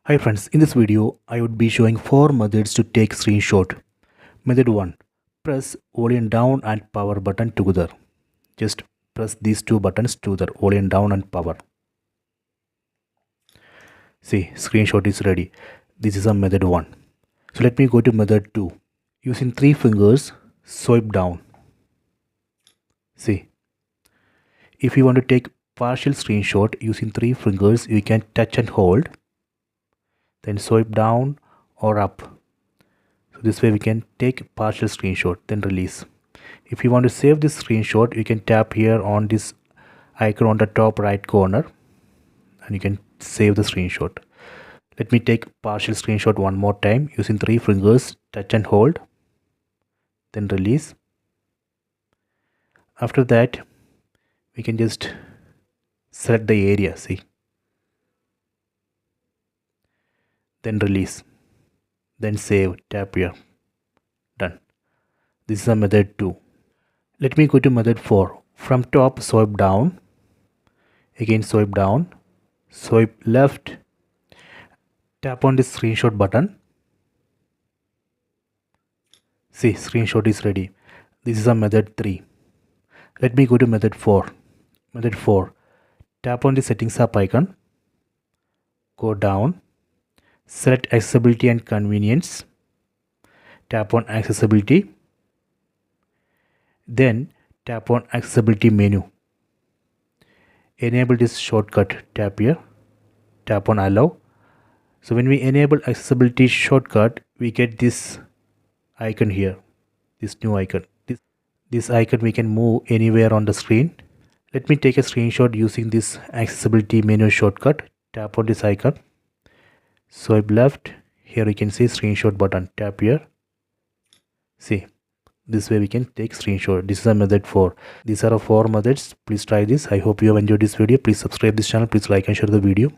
Hi friends, in this video I would be showing 4 methods to take screenshot. Method 1. Press volume down and power button together. Just press these two buttons together, volume down and power. See, screenshot is ready. This is a method 1. So let me go to method 2. Using 3 fingers, swipe down. See, if you want to take partial screenshot using 3 fingers, you can touch and hold. Then swipe down or up. So this way we can take partial screenshot, then release. If you want to save this screenshot, you can tap here on this icon on the top right corner and you can save the screenshot. Let me take partial screenshot one more time using 3 fingers, touch and hold, then release. After that we can just select the area, see, then release, then save, tap here, done. This is a method 2. Let me go to method 4. From top, swipe down, again swipe down, swipe left, tap on this screenshot button. See, screenshot is ready. This is a method 3. Let me go to method 4. Method 4. Tap on the settings app icon, go down, select accessibility and convenience, tap on accessibility, then tap on accessibility menu. Enable this shortcut, tap here, tap on allow. So when we enable accessibility shortcut, we get this icon here, this new icon. This icon we can move anywhere on the screen. Let me take a screenshot using this accessibility menu shortcut. Tap on this icon, swipe left, here you can see screenshot button, tap here. See, this way we can take screenshot. This is a method 4. These are 4 methods. Please try this. I hope you have enjoyed this video. Please subscribe this channel. Please like and share the video.